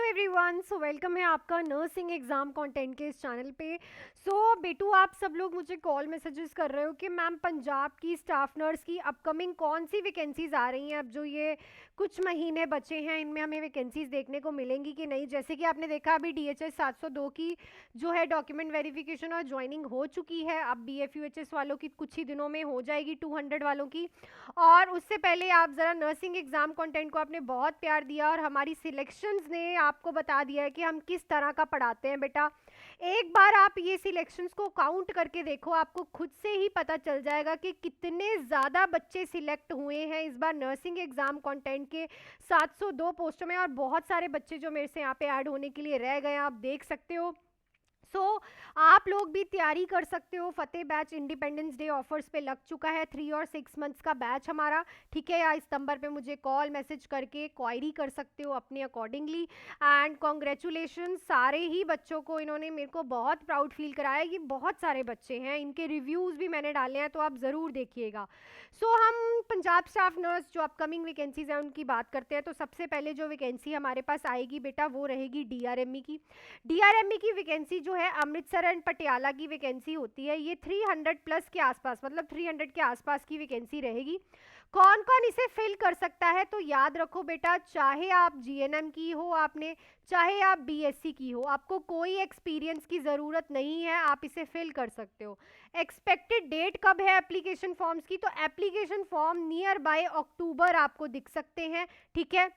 Everyone, so welcome है आपका nursing exam content के इस चैनल पे। बेटू, आप सब लोग मुझे कॉल मैसेजेस कर रहे हो कि मैम पंजाब की स्टाफ नर्स की अपकमिंग कौन सी वैकेंसीज आ रही हैं। अब जो ये कुछ महीने बचे हैं इनमें हमें वैकेंसीज देखने को मिलेंगी कि नहीं। जैसे कि आपने देखा अभी DHS 702 की जो है डॉक्यूमेंट वेरिफिकेशन और ज्वाइनिंग हो चुकी है। अब BFUHS वालों की कुछ ही दिनों में हो जाएगी, 200 वालों की। और उससे पहले आप ज़रा नर्सिंग एग्ज़ाम कंटेंट को आपने बहुत प्यार दिया और हमारी सिलेक्शंस ने आपको बता दिया है कि हम किस तरह का पढ़ाते हैं। बेटा, एक बार आप ये सिलेक्शंस को काउंट करके देखो, आपको खुद से ही पता चल जाएगा कि कितने ज़्यादा बच्चे सिलेक्ट हुए हैं इस बार नर्सिंग एग्ज़ाम कंटेंट के 702 पोस्टों में। और बहुत सारे बच्चे जो मेरे से यहाँ पे ऐड होने के लिए रह गए हैं, आप देख सकते हो। आप लोग भी तैयारी कर सकते हो। फतेह बैच इंडिपेंडेंस डे ऑफर्स पे लग चुका है, 3 और 6 मंथ्स का बैच हमारा, ठीक है। या इस नंबर पे मुझे कॉल मैसेज करके क्वायरी कर सकते हो अपने अकॉर्डिंगली। एंड कॉन्ग्रेचुलेशन सारे ही बच्चों को, इन्होंने मेरे को बहुत प्राउड फील कराया। ये बहुत सारे बच्चे हैं, इनके रिव्यूज़ भी मैंने डाले हैं, तो आप ज़रूर देखिएगा। हम पंजाब स्टाफ नर्स जो अपकमिंग वैकेंसीज हैं उनकी बात करते हैं। तो सबसे पहले जो वैकेंसी हमारे पास आएगी बेटा, वो रहेगी DRME की। DRME की वैकेंसी जो है अमृतसर एंड पटियाला की वैकेंसी होती है। ये 300 प्लस के आसपास, मतलब 300 के आसपास की वैकेंसी रहेगी। कौन कौन इसे फिल कर सकता है? तो याद रखो बेटा, चाहे आप GNM की हो आपने, चाहे आप BSc की हो, आपको कोई एक्सपीरियंस की ज़रूरत नहीं है, आप इसे फिल कर सकते हो। एक्सपेक्टेड डेट कब है एप्लीकेशन फॉर्म्स की? तो एप्लीकेशन फॉर्म नियर बाय अक्टूबर आपको दिख सकते हैं, ठीक है।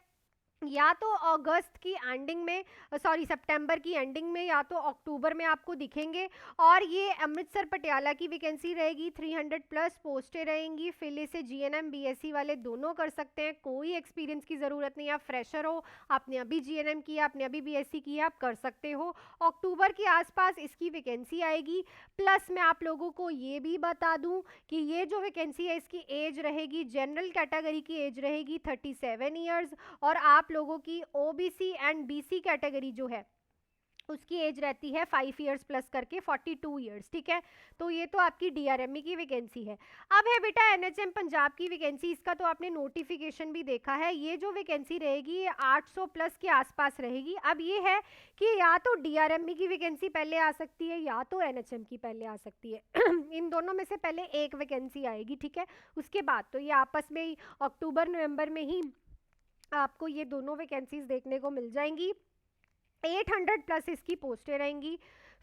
या तो अगस्त की एंडिंग में, सॉरी सितंबर की एंडिंग में, या तो अक्टूबर में आपको दिखेंगे। और ये अमृतसर पटियाला की वैकेंसी रहेगी, 300 प्लस पोस्टें रहेंगी। फिल इसे GNM BSc वाले दोनों कर सकते हैं, कोई एक्सपीरियंस की ज़रूरत नहीं है। आप फ्रेशर हो, आपने अभी GNM किया, आपने अभी BSc किया, आप कर सकते हो। अक्टूबर के आसपास इसकी वैकेंसी आएगी। प्लस मैं आप लोगों को ये भी बता दूं कि ये जो वैकेंसी है इसकी एज रहेगी, जनरल कैटेगरी की एज रहेगी 37 ईयर्स। और आप लोगों की OBC एंड BC कैटेगरी जो है उसकी एज रहती है 5 ईयर्स प्लस करके 42 ईयर्स, ठीक है। तो ये तो आपकी DRME की वैकेंसी है। अब है बेटा NHM पंजाब की वैकेंसी। इसका तो आपने नोटिफिकेशन भी देखा है। ये जो वैकेंसी रहेगी ये 800 प्लस के आसपास रहेगी। अब ये है कि या तो DRME की वैकेंसी पहले आ सकती है या तो NHM की पहले आ सकती है इन दोनों में से पहले एक वैकेंसी आएगी, ठीक है। उसके बाद तो ये आपस में ही अक्टूबर नवंबर में ही आपको ये दोनों वैकेंसीज देखने को मिल जाएंगी। 800 प्लस इसकी पोस्टें रहेंगी।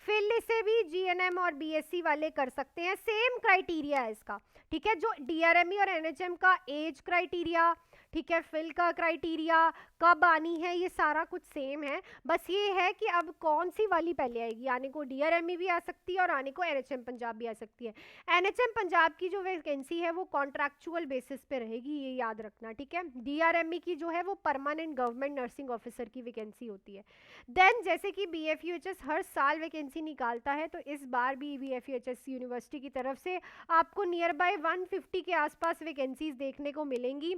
फिल इसे भी GNM और BSc वाले कर सकते हैं, सेम क्राइटेरिया है इसका, ठीक है। जो DRME और NHM का एज क्राइटेरिया, ठीक है, फिल का क्राइटेरिया, कब आनी है, ये सारा कुछ सेम है। बस ये है कि अब कौन सी वाली पहले आएगी। आने को DRME भी आ सकती है और आने को NHM पंजाब भी आ सकती है। NHM पंजाब की जो वैकेंसी है वो कॉन्ट्रैक्चुअल बेसिस पे रहेगी, ये याद रखना, ठीक है। DRME की जो है वो परमानेंट गवर्नमेंट नर्सिंग ऑफिसर की वैकेंसी होती है। देन जैसे कि BFUHS हर साल वैकेंसी निकालता है, तो इस बार भी BFUHS यूनिवर्सिटी की तरफ से आपको नियर बाय 150 के आसपास वैकेंसीज देखने को मिलेंगी,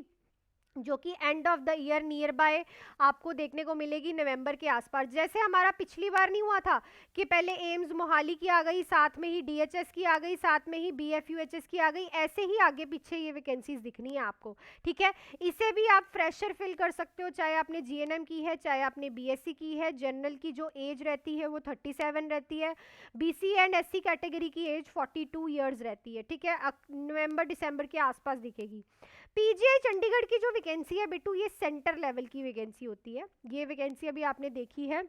जो कि end of the year near by आपको देखने को मिलेगी नवंबर के आसपास। जैसे हमारा पिछली बार नहीं हुआ था कि पहले एम्स मोहाली की आ गई, साथ में ही DHS की आ गई, साथ में ही BFUHS की आ गई, ऐसे ही आगे पीछे ये वैकेंसीज दिखनी है आपको, ठीक है। इसे भी आप फ्रेशर फिल कर सकते हो, चाहे आपने GNM की है, चाहे आपने BSc की है। जनरल की जो एज रहती है वो 37 रहती है। BC एंड SC कैटेगरी की एज 42 ईयर्स रहती है, ठीक है। नवंबर दिसंबर के आसपास दिखेगी। PGI चंडीगढ़ की जो वैकेंसी है बेटू, ये सेंटर लेवल की वैकेंसी होती है। ये वैकेंसी अभी आपने देखी है,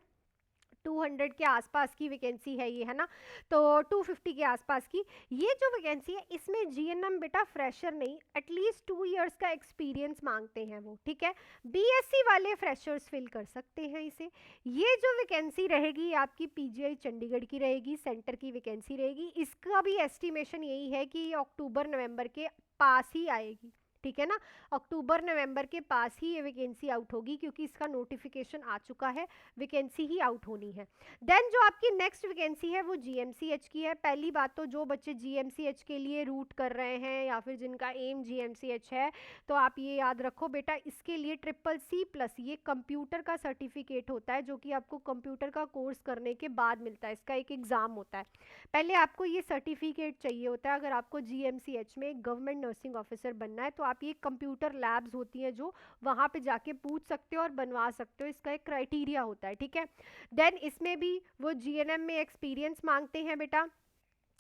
200 के आसपास की वैकेंसी है ये, है ना। तो 250 के आसपास की ये जो वैकेंसी है, इसमें GNM बेटा फ्रेशर नहीं, एटलीस्ट 2 इयर्स का एक्सपीरियंस मांगते हैं वो, ठीक है। BSc वाले फ्रेशर्स फिल कर सकते हैं इसे। ये जो वैकेंसी रहेगी आपकी PGI चंडीगढ़ की रहेगी, सेंटर की वैकेंसी रहेगी। इसका भी एस्टिमेशन यही है कि अक्टूबर नवंबर के पास ही आएगी, ठीक है ना। अक्टूबर नवंबर के पास ही ये वैकेंसी आउट होगी, क्योंकि इसका नोटिफिकेशन आ चुका है, वैकेंसी ही आउट होनी है। देन जो आपकी नेक्स्ट वैकेंसी है वो GMCH की है। पहली बात तो जो बच्चे GMCH के लिए रूट कर रहे हैं या फिर जिनका एम GMCH है, तो आप ये याद रखो बेटा, इसके लिए CCC+ ये कंप्यूटर का सर्टिफिकेट होता है, जो कि आपको कंप्यूटर का कोर्स करने के बाद मिलता है। इसका एक एग्ज़ाम होता है, पहले आपको ये सर्टिफिकेट चाहिए होता है। अगर आपको GMCH में गवर्नमेंट नर्सिंग ऑफिसर बनना है तो आप ये कंप्यूटर लैब्स होती हैं जो वहाँ पे जाके पूछ सकते हो और बनवा सकते हो, इसका एक क्राइटेरिया होता है, ठीक है। देन इसमें भी वो जीएनएम में एक्सपीरियंस मांगते हैं बेटा,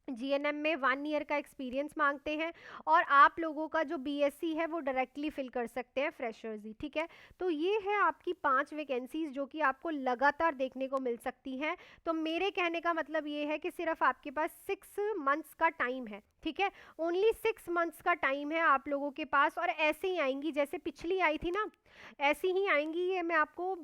जीएनएम में 1 ईयर का एक्सपीरियंस मांगते हैं, और आप लोगों का जो बीएससी है वो डायरेक्टली फिल कर सकते हैं फ्रेशर्स ही, ठीक है। तो ये है आपकी 5 वैकेंसीज जो कि आपको लगातार देखने को मिल सकती हैं। तो मेरे कहने का मतलब ये है कि सिर्फ आपके पास 6 मंथ्स का टाइम है, ठीक है, ओनली 6 मंथ्स का टाइम है आप लोगों के पास, और ऐसे ही आएंगी जैसे पिछली आई थी ना, ऐसी ही आएंगी, ये मैं आपको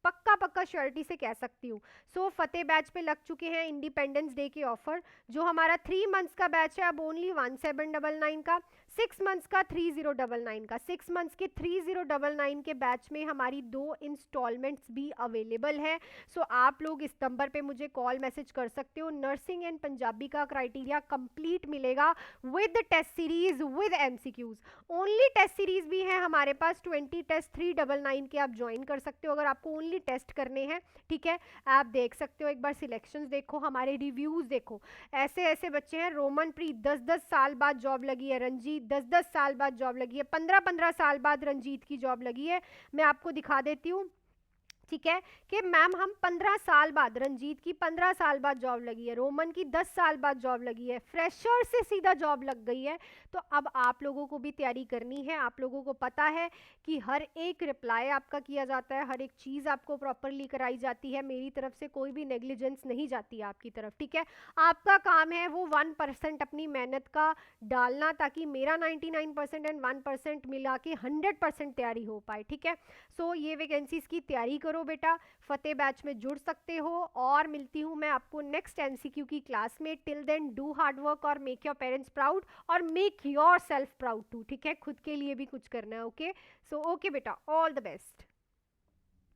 पक्का पक्का श्योरिटी से कह सकती हूँ। सो फतेह बैच पे लग चुके हैं इंडिपेंडेंस डे के ऑफर। जो हमारा 3 मंथ्स का बैच है अब ओनली 1799 का, 6 मंथ्स का 3099 का। 6 मंथ्स के 3099 के बैच में हमारी 2 इंस्टॉलमेंट्स भी अवेलेबल है। सो आप लोग इस नंबर पे मुझे कॉल मैसेज कर सकते हो। नर्सिंग एंड पंजाबी का क्राइटेरिया कंप्लीट मिलेगा with test series with MCQs. Only test series भी है हमारे पास, 20 टेस्ट 399 के आप ज्वाइन कर सकते हो अगर आपको ओनली टेस्ट करने हैं, ठीक है। आप देख सकते हो, एक बार सिलेक्शंस देखो, हमारे रिव्यूज देखो। ऐसे ऐसे बच्चे हैं, रोमन प्रीत 10-10 साल बाद जॉब लगी है, रंजीत 10-10 साल बाद जॉब लगी है, 15-15 साल बाद रंजीत की जॉब लगी है। मैं आपको दिखा देती हूँ, ठीक है, कि मैम हम 15 साल बाद, रंजीत की 15 साल बाद जॉब लगी है, रोमन की 10 साल बाद जॉब लगी है, फ्रेशर से सीधा जॉब लग गई है। तो अब आप लोगों को भी तैयारी करनी है। आप लोगों को पता है कि हर एक रिप्लाई आपका किया जाता है, हर एक चीज़ आपको प्रॉपरली कराई जाती है, मेरी तरफ से कोई भी नेग्लिजेंस नहीं जाती है आपकी तरफ, ठीक है। आपका काम है वो 1% अपनी मेहनत का डालना, ताकि मेरा 99% एंड 1% मिला के 100% तैयारी हो पाए, ठीक है। सो ये वैकेंसीज की तैयारी करो बेटा, फतेह बैच में जुड़ सकते हो। और मिलती हूँ मैं आपको नेक्स्ट एमसीक्यू की क्लास में। Till then do hard work और मेक योर पेरेंट्स प्राउड और make yourself proud too, ठीक है, खुद के लिए भी कुछ करना है, ओके। सो ओके बेटा, ऑल द बेस्ट।